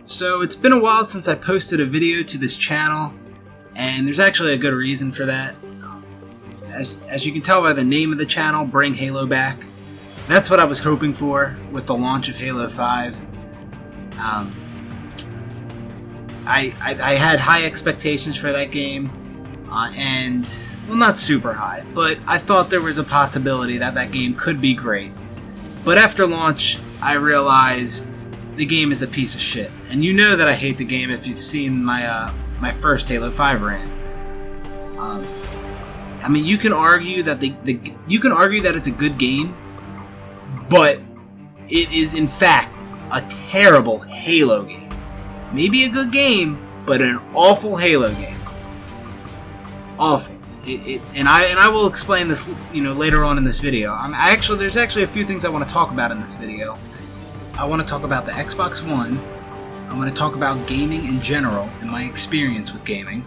So it's been a while since I posted a video to this channel, and there's actually a good reason for that. As you can tell by the name of the channel, Bring Halo Back. That's what I was hoping for with the launch of Halo 5. I had high expectations for that game, and, well, not super high, but I thought there was a possibility that that game could be great. But after launch, I realized the game is a piece of shit. And you know that I hate the game if you've seen my my first Halo 5 rant. I mean, you can argue that it's a good game, but it is in fact a terrible Halo game. Maybe a good game, but an awful Halo game. Awful. And I will explain this, later on in this video. There's actually a few things I want to talk about in this video. I want to talk about the Xbox One. I want to talk about gaming in general and my experience with gaming.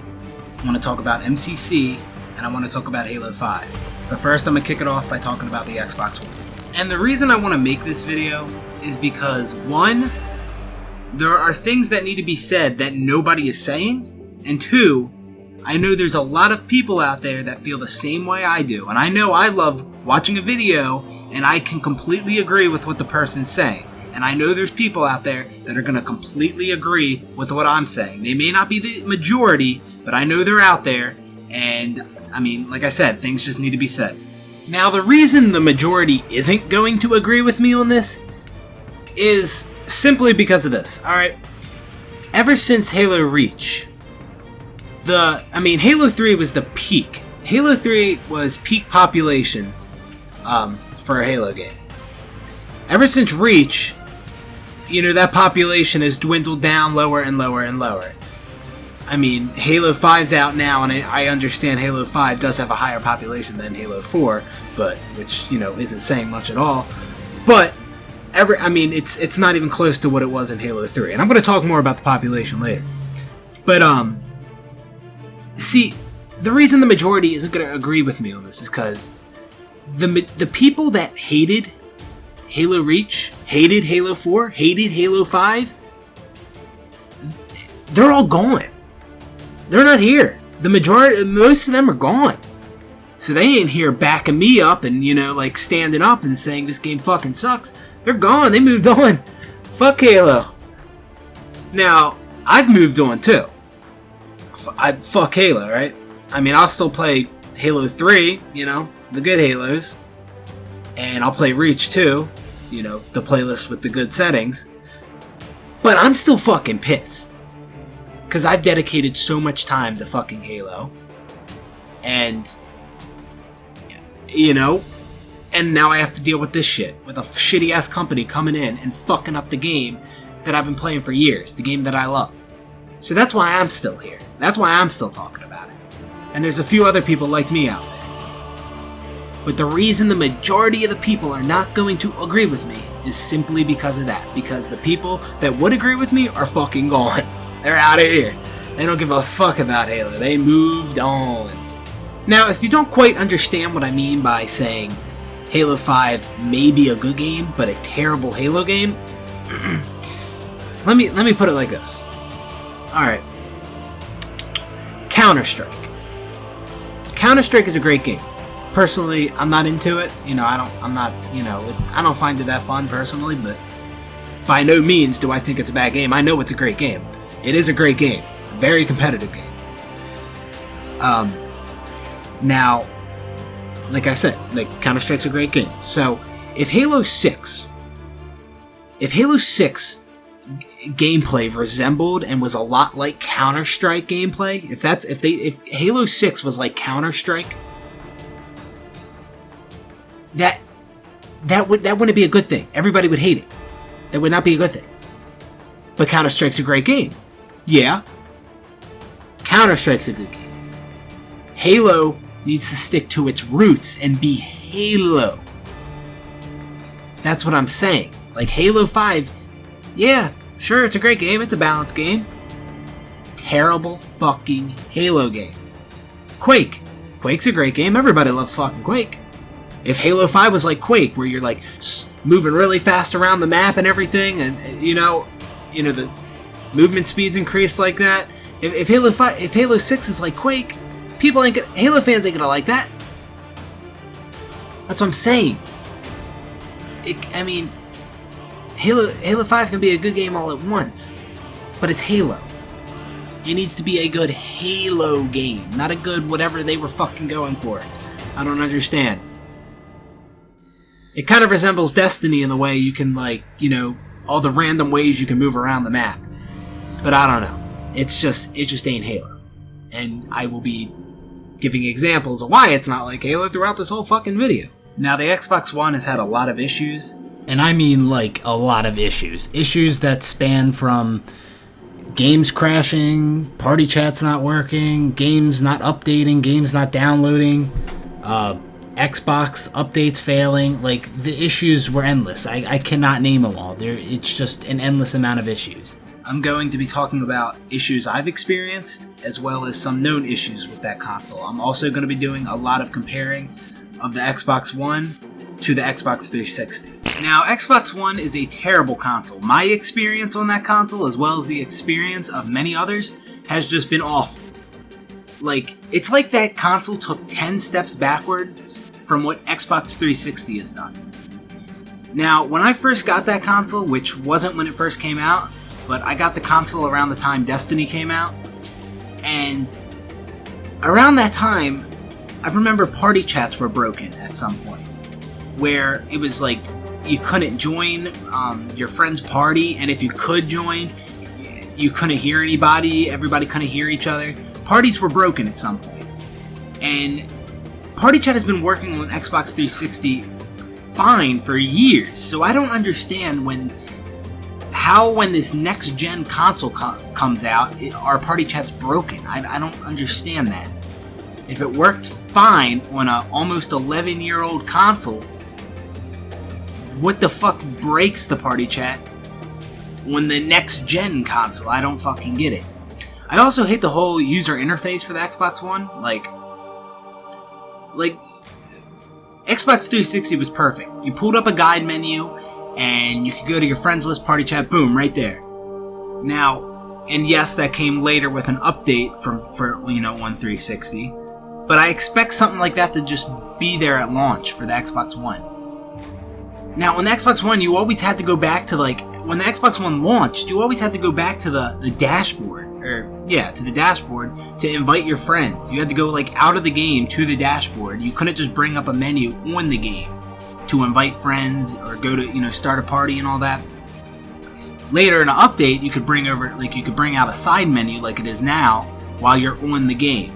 I want to talk about MCC, and I want to talk about Halo 5. But first, I'm going to kick it off by talking about the Xbox One. And the reason I want to make this video is because, one, there are things that need to be said that nobody is saying, and two, I know there's a lot of people out there that feel the same way I do, and I know I love watching a video and I can completely agree with what the person's saying. And I know there's people out there that are going to completely agree with what I'm saying. They may not be the majority, but I know they're out there, and I mean, like I said, things just need to be said. Now, the reason the majority isn't going to agree with me on this is simply because of this, alright? Ever since Halo Reach, Halo 3 was the peak. Halo 3 was peak population for a Halo game. Ever since Reach, that population has dwindled down lower and lower and lower. I mean, Halo 5's out now, and I understand Halo 5 does have a higher population than Halo 4, but which, isn't saying much at all. But it's not even close to what it was in Halo 3. And I'm going to talk more about the population later. But see, the reason the majority isn't going to agree with me on this is because the people that hated Halo Reach, hated Halo 4, hated Halo 5, they're all gone. They're not here. Most of them are gone. So they ain't here backing me up and, standing up and saying this game fucking sucks. They're gone. They moved on. Fuck Halo. Now, I've moved on too. Fuck Halo, right? I mean, I'll still play Halo 3, the good Halos. And I'll play Reach too, the playlist with the good settings. But I'm still fucking pissed. Because I've dedicated so much time to fucking Halo. And, and now I have to deal with this shit. With a shitty ass company coming in and fucking up the game that I've been playing for years. The game that I love. So that's why I'm still here. That's why I'm still talking about it. And there's a few other people like me out there. But the reason the majority of the people are not going to agree with me is simply because of that. Because the people that would agree with me are fucking gone. They're out of here. They don't give a fuck about Halo. They moved on. Now, if you don't quite understand what I mean by saying Halo 5 may be a good game, but a terrible Halo game, let me put it like this. Alright. Counter-Strike. Counter-Strike is a great game. Personally, I'm not into it. I don't find it that fun personally, but by no means do I think it's a bad game. I know it's a great game. It is a great game. Very competitive game. Now, like I said, Counter-Strike's a great game. So, if Halo 6 gameplay resembled and was a lot like Counter-Strike gameplay, if Halo 6 was like Counter-Strike, that wouldn't be a good thing. Everybody would hate it. That would not be a good thing. But Counter-Strike's a great game. Yeah. Counter-Strike's a good game. Halo needs to stick to its roots and be Halo. That's what I'm saying. Like Halo 5, yeah, sure, it's a great game. It's a balanced game. Terrible fucking Halo game. Quake. Quake's a great game. Everybody loves fucking Quake. If Halo 5 was like Quake, where you're moving really fast around the map and everything, and the movement speeds increase like that. If Halo 6 is like Quake, Halo fans ain't gonna like that. That's what I'm saying. Halo 5 can be a good game all at once, but it's Halo. It needs to be a good Halo game, not a good whatever they were fucking going for. I don't understand. It kind of resembles Destiny in the way you can, all the random ways you can move around the map. But I don't know. It just ain't Halo. And I will be giving examples of why it's not like Halo throughout this whole fucking video. Now, the Xbox One has had a lot of issues. And I mean, a lot of issues. Issues that span from games crashing, party chats not working, games not updating, games not downloading, Xbox updates failing. The issues were endless. I cannot name them all. It's just an endless amount of issues. I'm going to be talking about issues I've experienced, as well as some known issues with that console. I'm also going to be doing a lot of comparing of the Xbox One to the Xbox 360. Now, Xbox One is a terrible console. My experience on that console, as well as the experience of many others, has just been awful. It's like that console took 10 steps backwards from what Xbox 360 has done. Now, when I first got that console, which wasn't when it first came out, but I got the console around the time Destiny came out, and around that time, I remember party chats were broken at some point, where it was you couldn't join your friend's party, and if you could join, you couldn't hear anybody, everybody couldn't hear each other. Parties were broken at some point. And party chat has been working on Xbox 360 fine for years, so I don't understand when this next gen console comes out, our party chat's broken. I don't understand that. If it worked fine on a almost 11-year-old console, what the fuck breaks the party chat on the next gen console? I don't fucking get it. I also hate the whole user interface for the Xbox One. Xbox 360 was perfect. You pulled up a guide menu, and you could go to your friends list, party chat, boom, right there. Now, and yes, that came later with an update for on 360, but I expect something like that to just be there at launch for the Xbox One. Now, on the Xbox One, you always had to go back to, when the Xbox One launched, you always had to go back to the dashboard, to the dashboard to invite your friends. You had to go, out of the game to the dashboard. You couldn't just bring up a menu on the game to invite friends or go to, start a party and all that. Later in an update, you could bring out a side menu like it is now while you're on the game.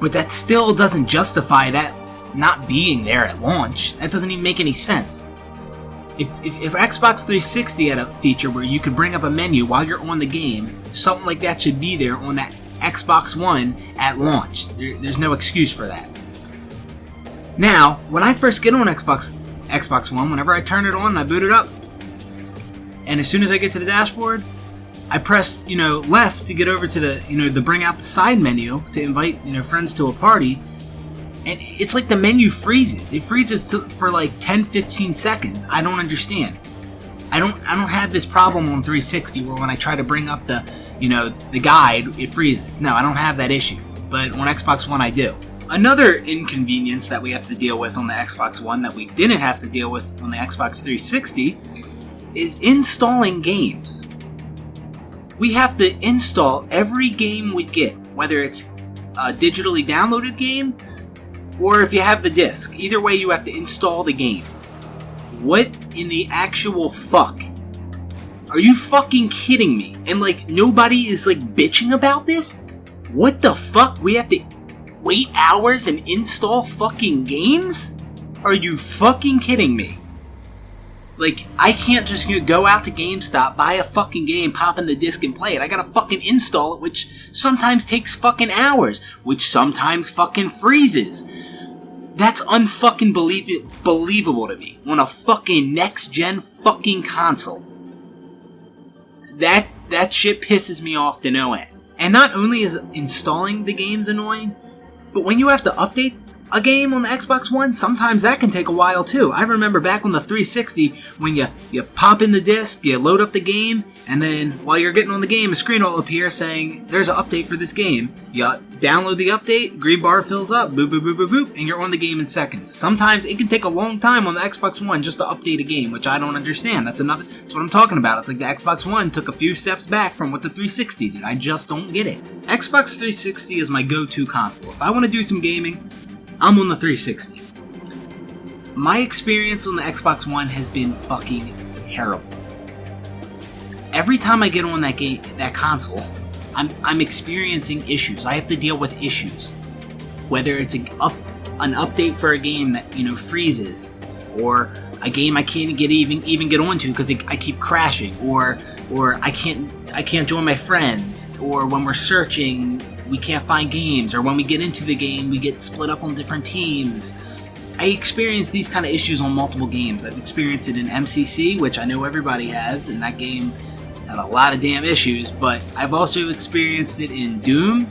But that still doesn't justify that not being there at launch. That doesn't even make any sense. If Xbox 360 had a feature where you could bring up a menu while you're on the game, something like that should be there on that Xbox One at launch. There's no excuse for that. Now, when I first get on Xbox One, whenever I turn it on and I boot it up, and as soon as I get to the dashboard, I press, left to get over to the bring out the side menu to invite, friends to a party. And it's like the menu freezes. It freezes for 10-15 seconds. I don't understand. I don't have this problem on 360 where when I try to bring up the guide, it freezes. No, I don't have that issue. But on Xbox One, I do. Another inconvenience that we have to deal with on the Xbox One that we didn't have to deal with on the Xbox 360 is installing games. We have to install every game we get, whether it's a digitally downloaded game or if you have the disc. Either way, you have to install the game. What in the actual fuck? Are you fucking kidding me? And nobody is bitching about this? What the fuck? We have to wait hours and install fucking games? Are you fucking kidding me? I can't just go out to GameStop, buy a fucking game, pop in the disc and play it. I gotta fucking install it, which sometimes takes fucking hours, which sometimes fucking freezes. That's unfucking believable to me on a fucking next-gen fucking console. That shit pisses me off to no end. And not only is installing the games annoying, but when you have to update a game on the Xbox One, sometimes that can take a while too. I remember back on the 360 when you pop in the disc, you load up the game, and then while you're getting on the game, a screen will appear saying there's an update for this game. You download the update, green bar fills up, boop, boop, boop, boop, boop, and you're on the game in seconds. Sometimes it can take a long time on the Xbox One just to update a game, which I don't understand. That's what I'm talking about. It's like the Xbox One took a few steps back from what the 360 did. I just don't get it. Xbox 360 is my go-to console. If I want to do some gaming, I'm on the 360. My experience on the Xbox One has been fucking terrible. Every time I get on that console, I'm experiencing issues. I have to deal with issues. Whether it's an update for a game that, freezes, or a game I can't even get onto because I keep crashing, or I can't join my friends, or when we're searching we can't find games, or when we get into the game we get split up on different teams. I experience these kind of issues on multiple games. I've experienced it in MCC, which I know everybody has, and that game had a lot of damn issues, but I've also experienced it in Doom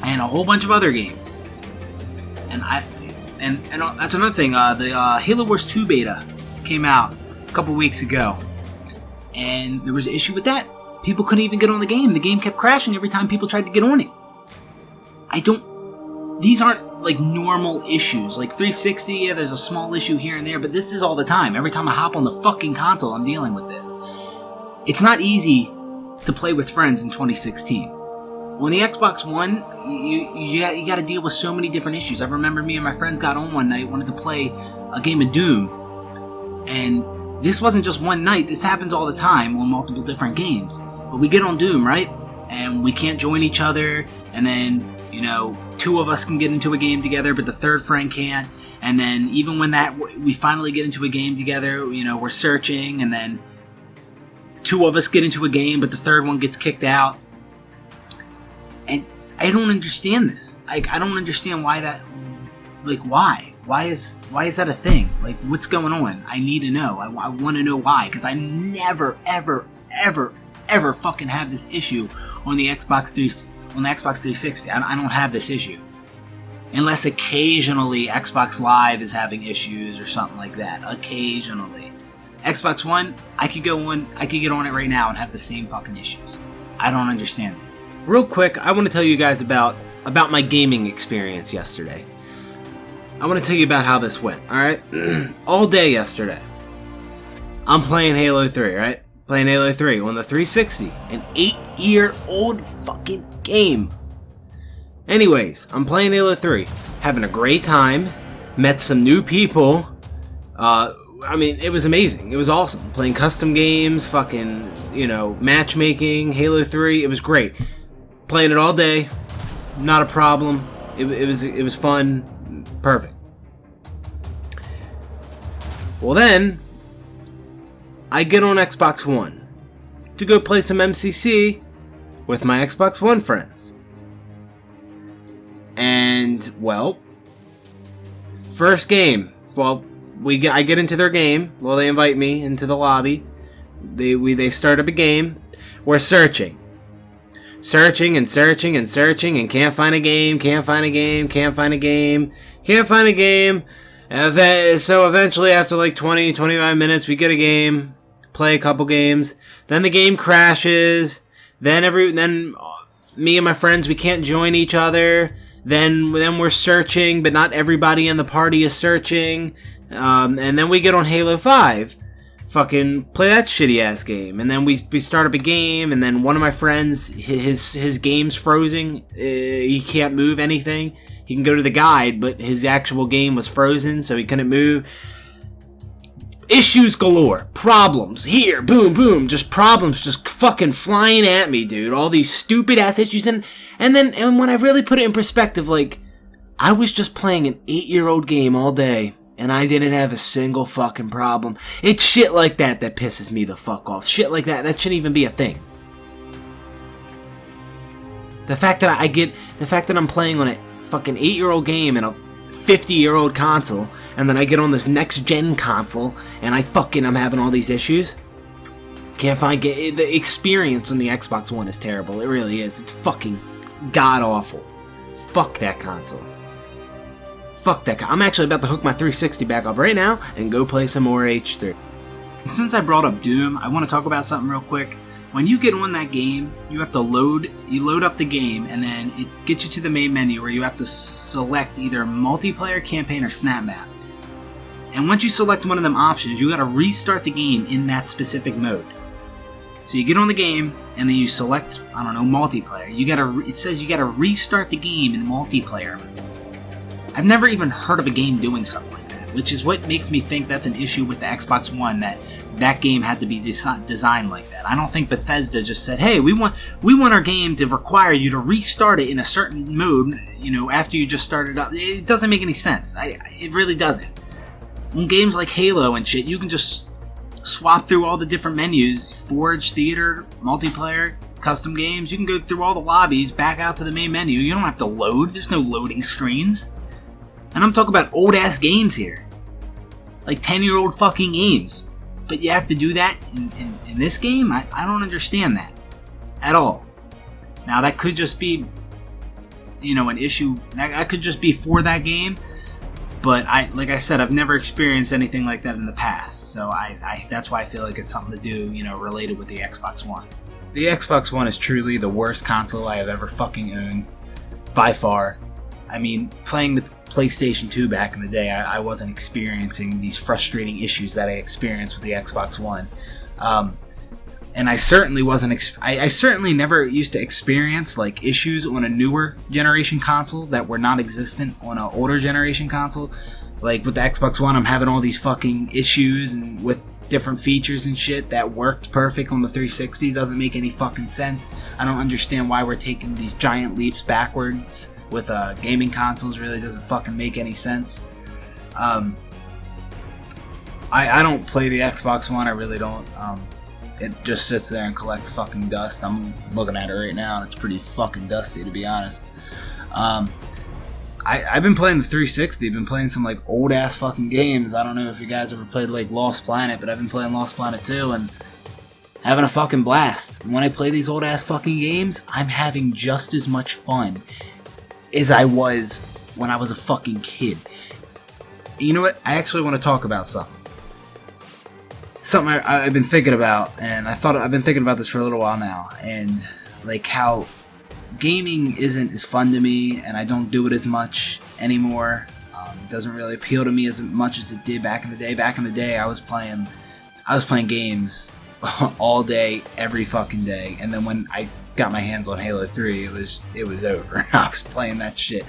and a whole bunch of other games. And that's another thing. The Halo Wars 2 beta came out a couple weeks ago, and there was an issue with that. People couldn't even get on the game. The game kept crashing every time people tried to get on it. These aren't like normal issues. Like 360, yeah, there's a small issue here and there, but this is all the time. Every time I hop on the fucking console, I'm dealing with this. It's not easy to play with friends in 2016. On the Xbox One, you got to deal with so many different issues. I remember me and my friends got on one night, wanted to play a game of Doom, and this wasn't just one night. This happens all the time on multiple different games. But we get on Doom, right? And we can't join each other, and then, two of us can get into a game together, but the third friend can't. And then even when we finally get into a game together, we're searching, and then two of us get into a game, but the third one gets kicked out. And I don't understand this. I don't understand why that. Why? Why is that a thing? What's going on? I need to know. I want to know why, because I never, ever, ever, ever fucking have this issue on the Xbox 360. I don't have this issue. Unless occasionally Xbox Live is having issues or something like that. Occasionally. Xbox One, I could get on it right now and have the same fucking issues. I don't understand it. Real quick, I want to tell you guys about my gaming experience yesterday. I want to tell you about how this went, alright? All day yesterday, I'm playing Halo 3, right? Playing Halo 3 on the 360, an 8-year-old fucking game. Anyways, I'm playing Halo 3, having a great time, met some new people. It was amazing. It was awesome. Playing custom games, fucking, matchmaking, Halo 3, it was great. Playing it all day, not a problem. It was fun. Perfect. Well then, I get on Xbox One to go play some MCC with my Xbox One friends. And, well, first game. Well, I get into their game. Well, they invite me into the lobby. They start up a game. We're searching. Searching and searching and searching and can't find a game. So eventually, after like 20, 25 minutes, we get a game, play a couple games. Then the game crashes. Then me and my friends, we can't join each other. Then we're searching, but not everybody in the party is searching. And then we get on Halo 5. Fucking play that shitty ass game, and then we start up a game, and then one of my friends, his game's frozen. He can't move anything. He can go to the guide, but his actual game was frozen, so he couldn't move. Issues galore, problems here, boom, boom, just problems, just fucking flying at me, dude. All these stupid ass issues, and when I really put it in perspective, I was just playing an 8-year-old game all day. And I didn't have a single fucking problem. It's shit like that pisses me the fuck off. Shit like that shouldn't even be a thing. The fact that I'm playing on a fucking 8-year-old game and a 50-year-old console, and then I get on this next-gen console, and I'm having all these issues. The experience on the Xbox One is terrible. It really is. It's fucking god-awful. Fuck that console. Fuck that. I'm actually about to hook my 360 back up right now and go play some more H3. Since I brought up Doom, I want to talk about something real quick. When you get on that game, you have to load up the game, and then it gets you to the main menu where you have to select either multiplayer, campaign, or snap map. And once you select one of them options, you gotta restart the game in that specific mode. So you get on the game, and then you select, I don't know, multiplayer. It says you gotta restart the game in multiplayer mode. I've never even heard of a game doing something like that, which is what makes me think that's an issue with the Xbox One, that game had to be designed like that. I don't think Bethesda just said, hey, we want our game to require you to restart it in a certain mode, after you just started up. It doesn't make any sense. It really doesn't. On games like Halo and shit, you can just swap through all the different menus, Forge, Theater, Multiplayer, Custom Games. You can go through all the lobbies, back out to the main menu. You don't have to load. There's no loading screens. And I'm talking about old-ass games here. Like 10-year-old fucking games. But you have to do that in this game? I don't understand that at all. Now, that could just be, an issue. That could just be for that game. But like I said, I've never experienced anything like that in the past. So that's why I feel like it's something to do, related with the Xbox One. The Xbox One is truly the worst console I have ever fucking owned. By far. I mean, playing the PlayStation 2 back in the day, I wasn't experiencing these frustrating issues that I experienced with the Xbox One. And I certainly wasn't. I certainly never used to experience like issues on a newer generation console that were not existent on an older generation console. Like with the Xbox One, I'm having all these fucking issues and with different features and shit that worked perfect on the 360. It doesn't make any fucking sense. I don't understand why we're taking these giant leaps backwards with gaming consoles. Really doesn't fucking make any sense. I don't play the Xbox One. I really don't. It just sits there and collects fucking dust. I'm looking at it right now and it's pretty fucking dusty, to be honest. I've been playing the 360. I've been playing some like old ass fucking games. I don't know if you guys ever played like Lost Planet, but I've been playing Lost Planet 2 and having a fucking blast. When I play these old ass fucking games, I'm having just as much fun as I was when I was a fucking kid. You know what? I actually want to talk about something. Something I've been thinking about, and I've been thinking about this for a little while now, and like how gaming isn't as fun to me, and I don't do it as much anymore. It doesn't really appeal to me as much as it did back in the day. Back in the day, I was playing games all day, every fucking day, and then when I got my hands on Halo 3, it was over. I was playing that shit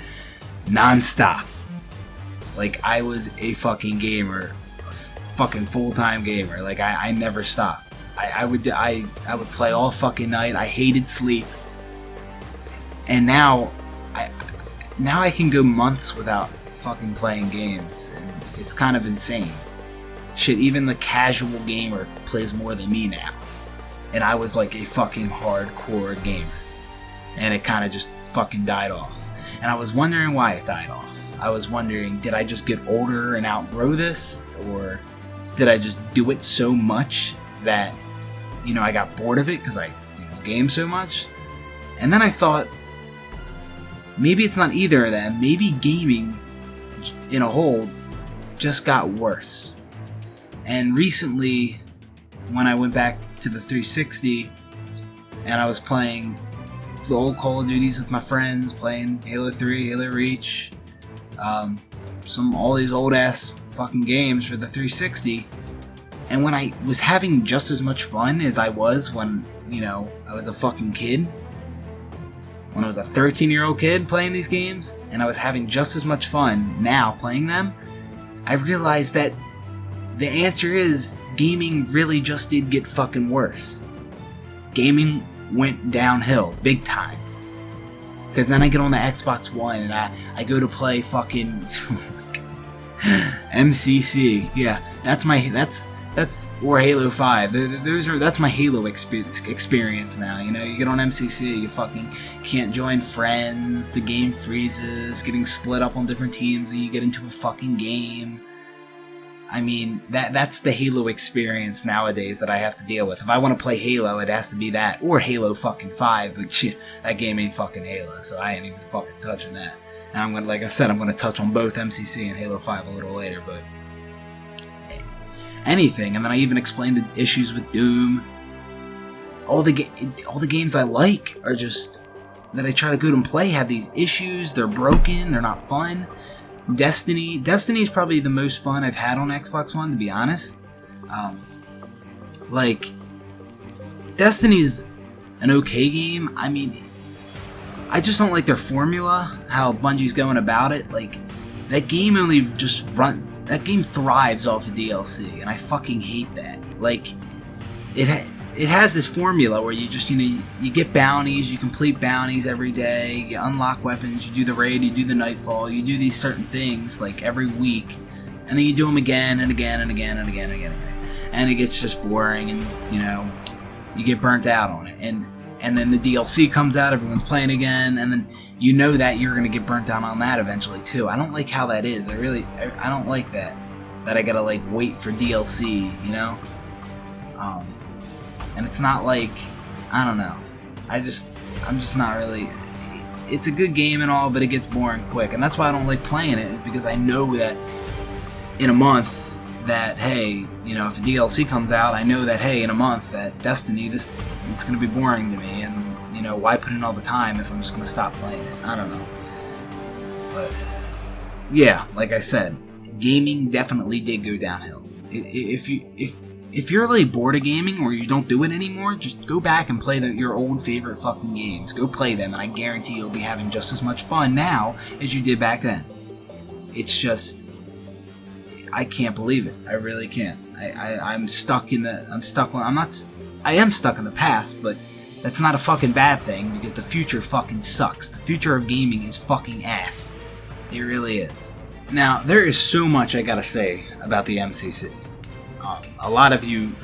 non-stop. Like I was a fucking gamer. Fucking full-time gamer. Like I never stopped. I would play all fucking night. I hated sleep. And now I can go months without fucking playing games, and it's kind of insane. Shit, even the casual gamer plays more than me now. And I was like a fucking hardcore gamer. And it kind of just fucking died off. And I was wondering why it died off. I was wondering, did I just get older and outgrow this? Or did I just do it so much that, I got bored of it because I game so much? And then I thought, maybe it's not either of them. Maybe gaming in a whole just got worse. And recently, when I went back to the 360 and I was playing the old Call of Duties with my friends, playing Halo 3, Halo Reach, all these old ass fucking games for the 360, and when I was having just as much fun as I was when, I was a fucking kid, when I was a 13-year-old kid playing these games, and I was having just as much fun now playing them, I realized that the answer is gaming really just did get fucking worse. Gaming went downhill big time. Because then I get on the Xbox One and I go to play fucking MCC. Yeah, that's or Halo 5. That's my Halo experience now. You get on MCC, you fucking can't join friends. The game freezes, getting split up on different teams when you get into a fucking game. I mean, that's the Halo experience nowadays that I have to deal with. If I want to play Halo, it has to be that. Or Halo fucking 5, but shit, that game ain't fucking Halo, so I ain't even fucking touching that. And I'm gonna, like I said, I'm gonna touch on both MCC and Halo 5 a little later, but anything. And then I even explained the issues with Doom. All the games I like are just that I try to go and play have these issues. They're broken. They're not fun. Destiny is probably the most fun I've had on Xbox One, to be honest. Like, Destiny's an okay game. I mean, I just don't like their formula, how Bungie's going about it. Like, that game that game thrives off of DLC, and I fucking hate that. Like, it has this formula where you just, you get bounties, you complete bounties every day, you unlock weapons, you do the raid, you do the nightfall, you do these certain things, like, every week, and then you do them again and again and again and again and again and again. And it gets just boring, and, you get burnt out on it. And then the DLC comes out, everyone's playing again, and then you know that you're going to get burnt out on that eventually, too. I don't like how that is. I don't like that I gotta, like, wait for DLC, and it's not like, I don't know. I'm just not really... It's a good game and all, but it gets boring quick. And that's why I don't like playing it, is because I know that in a month that, hey, if a DLC comes out, I know that, hey, in a month that Destiny, it's going to be boring to me. And, why put in all the time if I'm just going to stop playing it? I don't know. But, yeah, like I said, gaming definitely did go downhill. If you're really bored of gaming or you don't do it anymore, just go back and play your old favorite fucking games. Go play them, and I guarantee you'll be having just as much fun now as you did back then. It's just, I can't believe it. I really can't. I am stuck in the past, but that's not a fucking bad thing, because the future fucking sucks. The future of gaming is fucking ass. It really is. Now, there is so much I gotta say about the MCC. A lot of you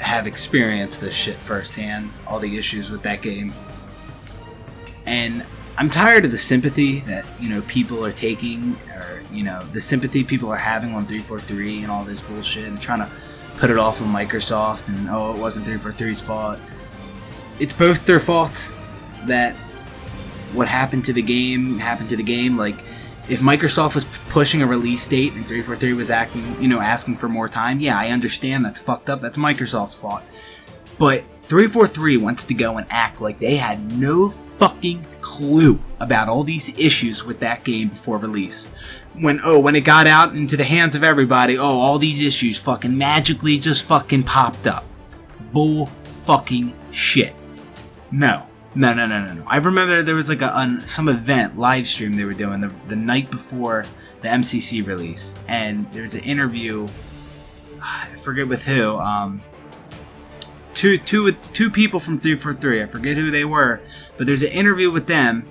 have experienced this shit firsthand, all the issues with that game. And I'm tired of the sympathy that, people are taking, or, the sympathy people are having on 343 and all this bullshit, and trying to put it off on Microsoft, and, it wasn't 343's fault. It's both their faults that what happened to the game. Like, if Microsoft was pushing a release date and 343 was asking for more time, yeah, I understand that's fucked up. That's Microsoft's fault. But 343 wants to go and act like they had no fucking clue about all these issues with that game before release. When it got out into the hands of everybody, all these issues fucking magically just fucking popped up. Bull fucking shit. No. I remember there was like some event, live stream they were doing the night before the MCC release, and there's an interview, I forget with who, two people from 343, I forget who they were, but there's an interview with them,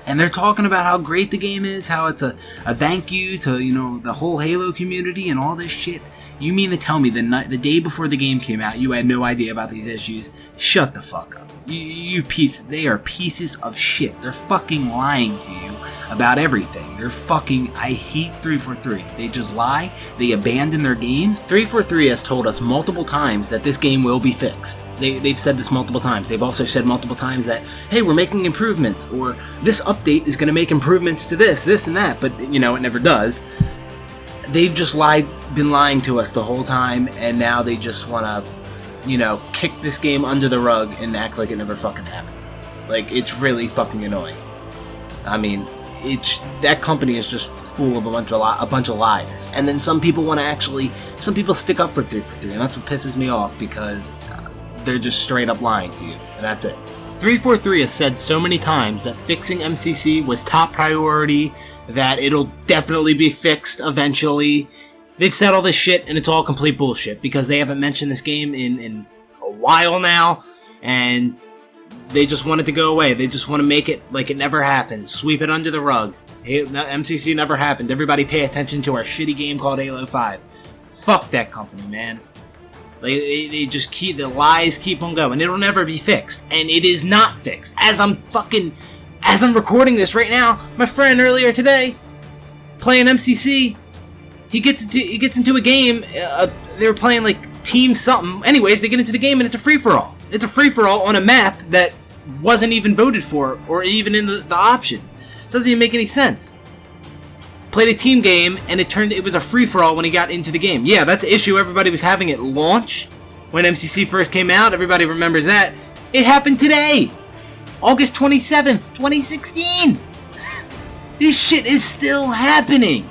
and they're talking about how great the game is, how it's a thank you to, the whole Halo community and all this shit. You mean to tell me the day before the game came out, you had no idea about these issues? Shut the fuck up. They are pieces of shit. They're fucking lying to you about everything. I hate 343. They just lie. They abandon their games. 343 has told us multiple times that this game will be fixed. They've said this multiple times. They've also said multiple times that, hey, we're making improvements, or this update is going to make improvements to this, and that, but, it never does. They've just been lying to us the whole time, and now they just want to, kick this game under the rug and act like it never fucking happened. Like, it's really fucking annoying. I mean, that company is just full of a bunch of liars. And then some people stick up for 343, and that's what pisses me off, because they're just straight up lying to you, and that's it. 343 has said so many times that fixing MCC was top priority, that it'll definitely be fixed eventually. They've said all this shit, and it's all complete bullshit, because they haven't mentioned this game in a while now, and they just want it to go away. They just want to make it like it never happened. Sweep it under the rug. MCC never happened. Everybody pay attention to our shitty game called ALOT 5. Fuck that company, man. They just the lies keep on going. It'll never be fixed, and it is not fixed. As I'm recording this right now, my friend earlier today, playing MCC, he gets into a game. They were playing like team something. Anyways, they get into the game and it's a free for all. It's a free for all on a map that wasn't even voted for or even in the options. Doesn't even make any sense. Played a team game, and it was a free-for-all when he got into the game. Yeah, that's the issue everybody was having at launch. When MCC first came out, everybody remembers that. It happened today! August 27th, 2016! This shit is still happening!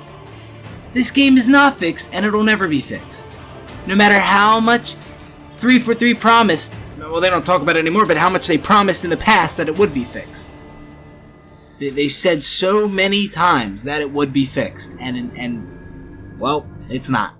This game is not fixed, and it'll never be fixed. No matter how much 343 promised, well, they don't talk about it anymore, but how much they promised in the past that it would be fixed. They said so many times that it would be fixed, and well, it's not.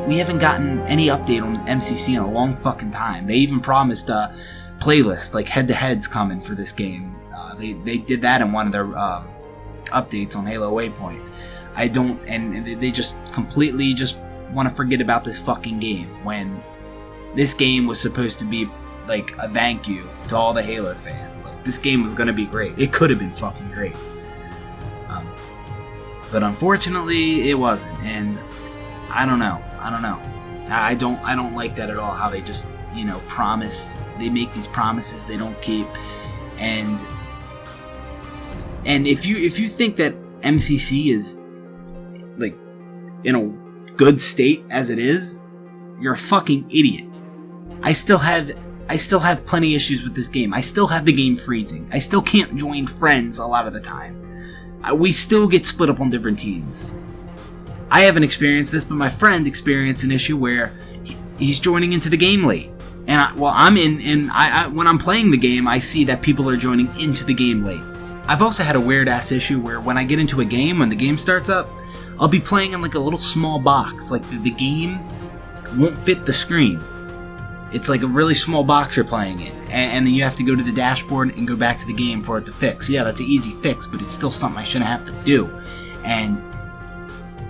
We haven't gotten any update on MCC in a long fucking time. They even promised a playlist, like head-to-heads coming for this game. They did that in one of their updates on Halo Waypoint. And they just completely just want to forget about this fucking game when this game was supposed to be like a thank you to all the Halo fans. Like, this game was going to be great. It could have been fucking great. But unfortunately, it wasn't, and I don't know. I don't like that at all, how they just, promise. They make these promises they don't keep. And if you think that MCC is like in a good state as it is, you're a fucking idiot. I still have plenty of issues with this game. I still have the game freezing. I still can't join friends a lot of the time. We still get split up on different teams. I haven't experienced this, but my friend experienced an issue where he's joining into the game late. And when I'm playing the game, I see that people are joining into the game late. I've also had a weird-ass issue where when I get into a game, when the game starts up, I'll be playing in like a little small box. Like the game won't fit the screen. It's like a really small box you're playing in. And then you have to go to the dashboard and go back to the game for it to fix. Yeah, that's an easy fix, but it's still something I shouldn't have to do. And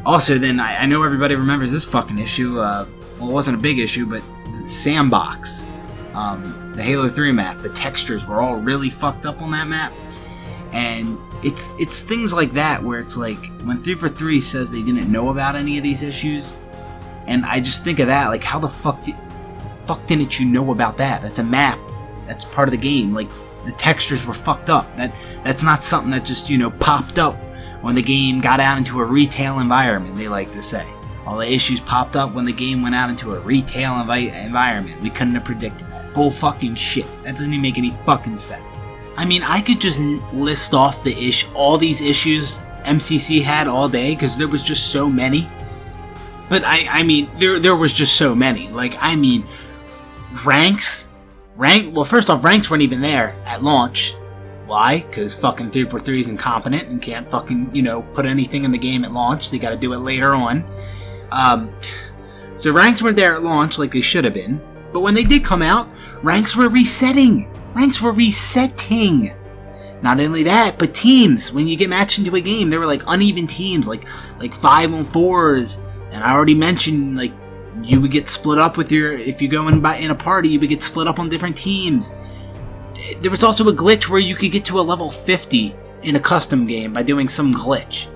also, then, I know everybody remembers this fucking issue. Well, it wasn't a big issue, but the sandbox. The Halo 3 map, the textures were all really fucked up on that map. And it's things like that where it's like, when 343 says they didn't know about any of these issues, and I just think of that, like, how the fuck didn't you know about that? That's a map. That's part of the game. Like, the textures were fucked up. That's not something that just, popped up when the game got out into a retail environment, they like to say. All the issues popped up when the game went out into a retail environment. We couldn't have predicted that. Bull fucking shit. That doesn't even make any fucking sense. I mean, I could just list off all these issues MCC had all day, because there was just so many. But I mean, there was just so many. Like, I mean, well, first off, ranks weren't even there at launch. Why? Because fucking 343 is incompetent and can't fucking, put anything in the game at launch. They gotta do it later on. So ranks weren't there at launch like they should have been. But when they did come out, ranks were resetting. Not only that, but teams. When you get matched into a game, there were like uneven teams, like 5-on-4s. And I already mentioned, like, you would get split up with if you go in a party, you would get split up on different teams. There was also a glitch where you could get to a level 50 in a custom game by doing some glitch.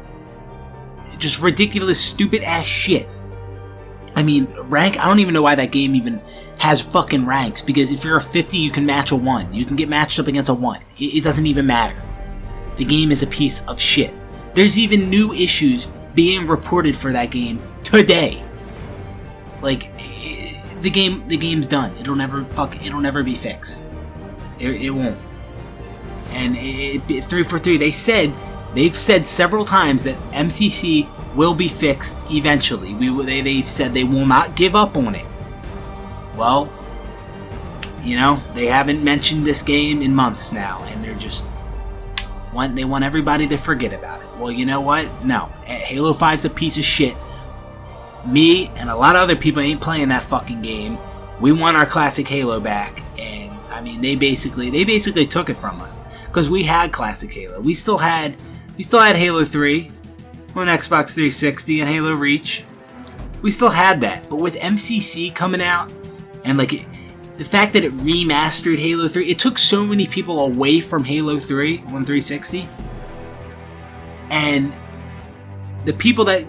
Just ridiculous, stupid ass shit. I mean, rank, I don't even know why that game even has fucking ranks, because if you're a 50, you can match a 1. You can get matched up against a 1. It doesn't even matter. The game is a piece of shit. There's even new issues being reported for that game today. Like, the game's done. It'll never be fixed. It won't. And 343, they've said several times that MCC will be fixed eventually. They've said they will not give up on it. Well, they haven't mentioned this game in months now, and they want everybody to forget about it. Well, you know what? No. Halo 5's a piece of shit. me and a lot of other people ain't playing that fucking game. We want our classic Halo back, and I mean they basically took it from us because we had classic Halo. We still had Halo 3 on Xbox 360 and Halo Reach. We still had that, but with MCC coming out and like the fact that it remastered Halo 3, it took so many people away from Halo 3 on 360, and the people that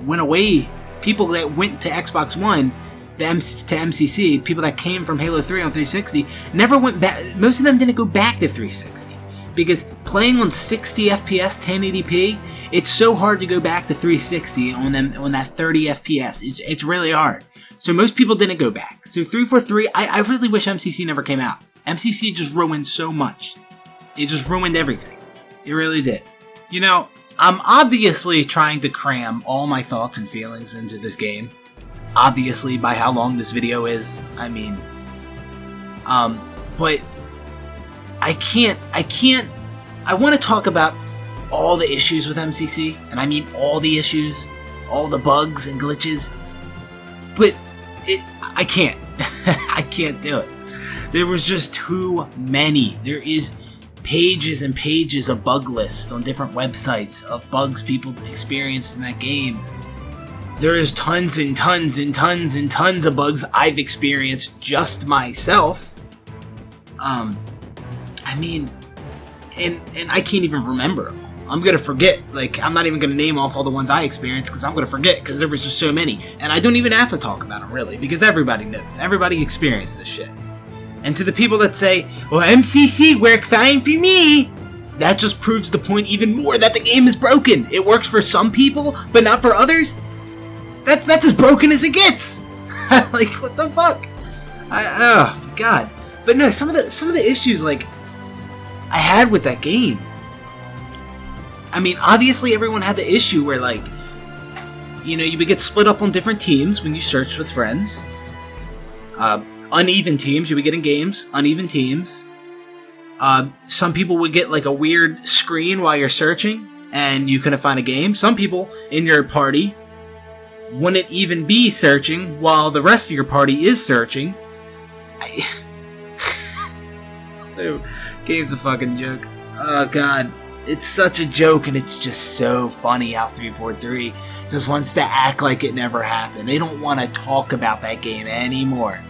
went away, people that went to Xbox One, to MCC, people that came from Halo 3 on 360, never went back. Most of them didn't go back to 360 because playing on 60 FPS 1080p, it's so hard to go back to 360 on that 30 FPS. It's really hard. So most people didn't go back. So 343, I really wish MCC never came out. MCC just ruined so much. It just ruined everything. It really did. I'm obviously trying to cram all my thoughts and feelings into this game. Obviously, by how long this video is. I mean, but I can't. I want to talk about all the issues with MCC, and I mean all the issues, all the bugs and glitches. But I can't. I can't do it. There was just too many. There is pages and pages of bug lists on different websites of bugs people experienced in that game. There is tons and tons and tons and tons of bugs I've experienced just myself. I mean, and I can't even remember them. I'm gonna forget. Like, I'm not even gonna name off all the ones I experienced because I'm gonna forget because there was just so many. And I don't even have to talk about them really because everybody knows. Everybody experienced this shit. And to the people that say, well, MCC worked fine for me, that just proves the point even more that the game is broken. It works for some people, but not for others. That's as broken as it gets. Like, what the fuck? Oh God. But no, some of the issues like I had with that game. I mean, obviously everyone had the issue where like, you would get split up on different teams when you searched with friends. Uneven teams, you would get in games, uneven teams. Some people would get like a weird screen while you're searching and you couldn't find a game. Some people in your party wouldn't even be searching while the rest of your party is searching. So, game's a fucking joke. Oh God, it's such a joke and it's just so funny how 343 just wants to act like it never happened. They don't want to talk about that game anymore.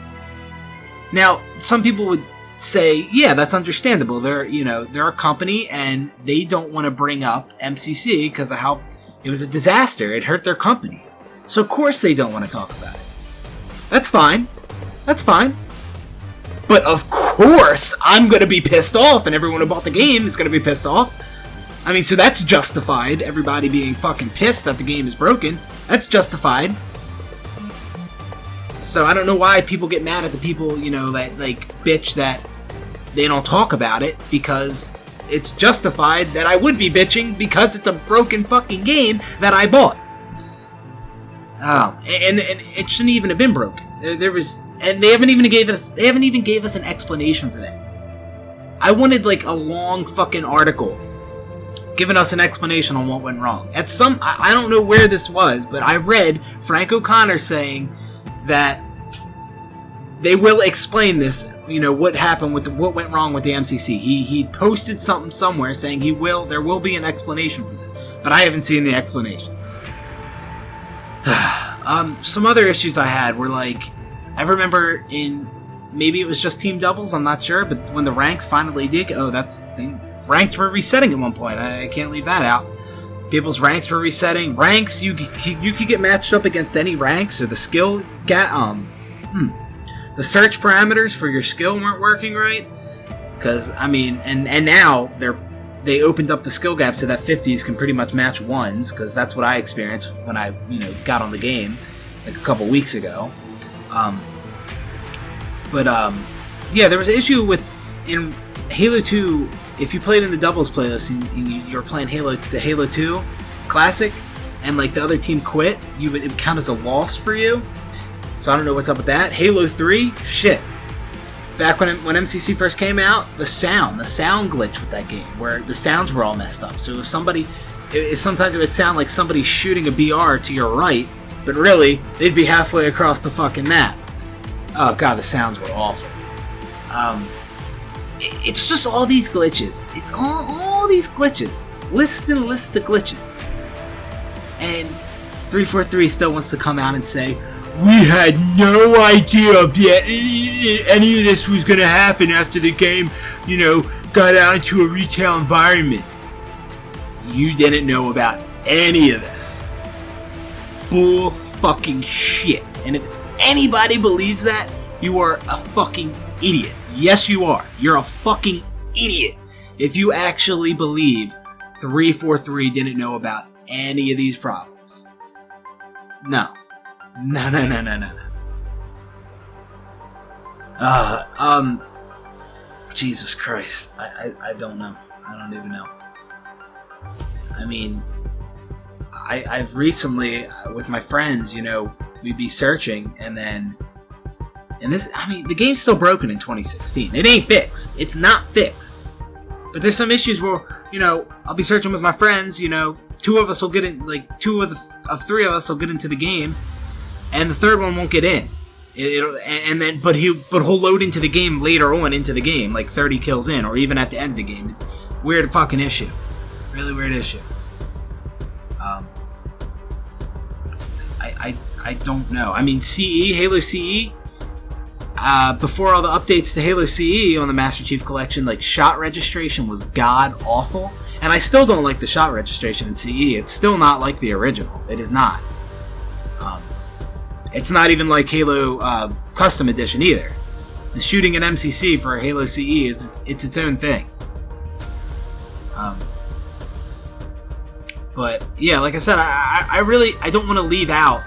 Now, some people would say, yeah, that's understandable. They're a company and they don't want to bring up MCC because of how it was a disaster. It hurt their company. So of course they don't want to talk about it. That's fine. That's fine. But of course I'm going to be pissed off and everyone who bought the game is going to be pissed off. I mean, so that's justified. Everybody being fucking pissed that the game is broken. That's justified. So I don't know why people get mad at the people, that like bitch that they don't talk about it, because it's justified that I would be bitching because it's a broken fucking game that I bought. And it shouldn't even have been broken. There was, and they haven't even gave us an explanation for that. I wanted like a long fucking article giving us an explanation on what went wrong. I don't know where this was, but I read Frank O'Connor saying that they will explain this, what happened with what went wrong with the MCC. He posted something somewhere saying there will be an explanation for this, but I haven't seen the explanation. Some other issues I had were like, I remember maybe it was just team doubles, I'm not sure, but when the ranks finally did, ranks were resetting at one point. I can't leave that out. People's ranks were resetting. Ranks, you could get matched up against any ranks, or the skill the search parameters for your skill weren't working right. Because I mean, and now they opened up the skill gap so that 50s can pretty much match 1s, because that's what I experienced when I got on the game like a couple weeks ago. Yeah, there was an issue in Halo 2. If you played in the doubles playlist and you were playing the Halo 2 Classic, and like the other team quit, it would count as a loss for you. So I don't know what's up with that. Halo 3, shit. Back when MCC first came out, the sound glitch with that game, where the sounds were all messed up. So if sometimes it would sound like somebody shooting a BR to your right, but really, they'd be halfway across the fucking map. Oh god, the sounds were awful. It's just all these glitches. It's all these glitches. List and list of glitches. And 343 still wants to come out and say, we had no idea any of this was going to happen after the game, got out into a retail environment. You didn't know about any of this. Bull fucking shit. And if anybody believes that, you are a fucking idiot. Yes, you are. You're a fucking idiot if you actually believe 343 didn't know about any of these problems. No. Jesus Christ. I don't know. I don't even know. I mean, I've recently, with my friends, we'd be searching, and the game's still broken in 2016. It ain't fixed. It's not fixed. But there's some issues where, I'll be searching with my friends, two of us will get in, like, three of us will get into the game, and the third one won't get in. But he'll load into the game later on into the game, like 30 kills in, or even at the end of the game. Weird fucking issue. Really weird issue. I don't know. I mean, Halo CE, before all the updates to Halo CE on the Master Chief Collection, like, shot registration was god awful, and I still don't like the shot registration in CE. It's still not like the original. It is not. It's not even like Halo Custom Edition either. The shooting in MCC for Halo CE is its own thing. But yeah, like I said, I don't want to leave out.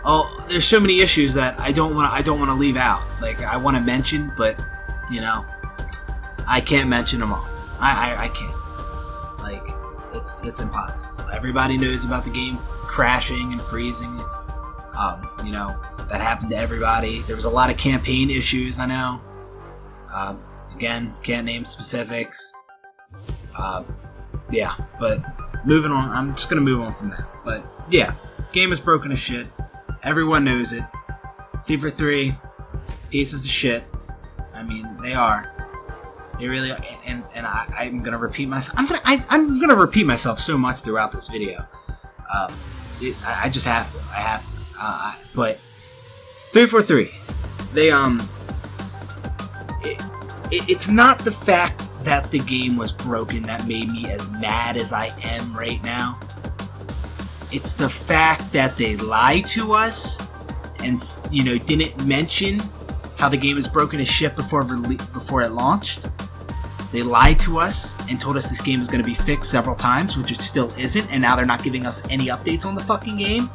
Oh, there's so many issues that I don't want to leave out. Like, I want to mention, but I can't mention them all. I can't. Like, it's impossible. Everybody knows about the game crashing and freezing. That happened to everybody. There was a lot of campaign issues, I know. Again, can't name specifics. Yeah, but moving on. I'm just gonna move on from that. But yeah, game is broken as shit. Everyone knows it. FIFA 3, pieces of shit. I mean, they are. They really are. And I'm gonna repeat myself. I'm gonna repeat myself so much throughout this video. I just have to. I have to. But 343, they it's not the fact that the game was broken that made me as mad as I am right now. It's the fact that they lied to us and didn't mention how the game is broken as shit before it launched. They lied to us and told us this game is going to be fixed several times, which it still isn't, and now they're not giving us any updates on the fucking game.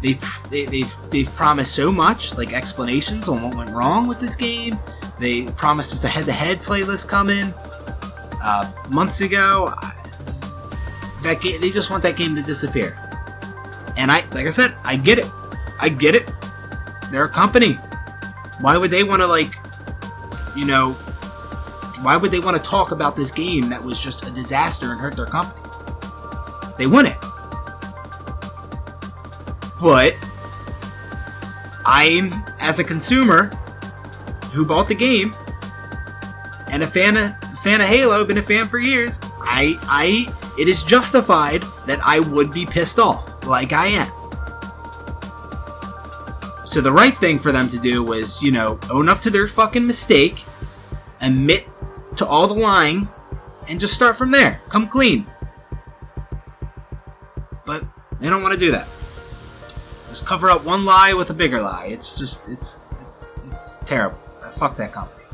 They've promised so much, like explanations on what went wrong with this game. They promised us a head-to-head playlist coming months ago. That game, they just want that game to disappear. And like I said, I get it. I get it. They're a company. Why would they want to why would they want to talk about this game that was just a disaster and hurt their company? They wouldn't. But I'm, as a consumer who bought the game and a fan of Halo, been a fan for years, it is justified that I would be pissed off, like I am. So the right thing for them to do was, own up to their fucking mistake, admit to all the lying, and just start from there. Come clean. But they don't want to do that. Just cover up one lie with a bigger lie. It's terrible. Fuck that company.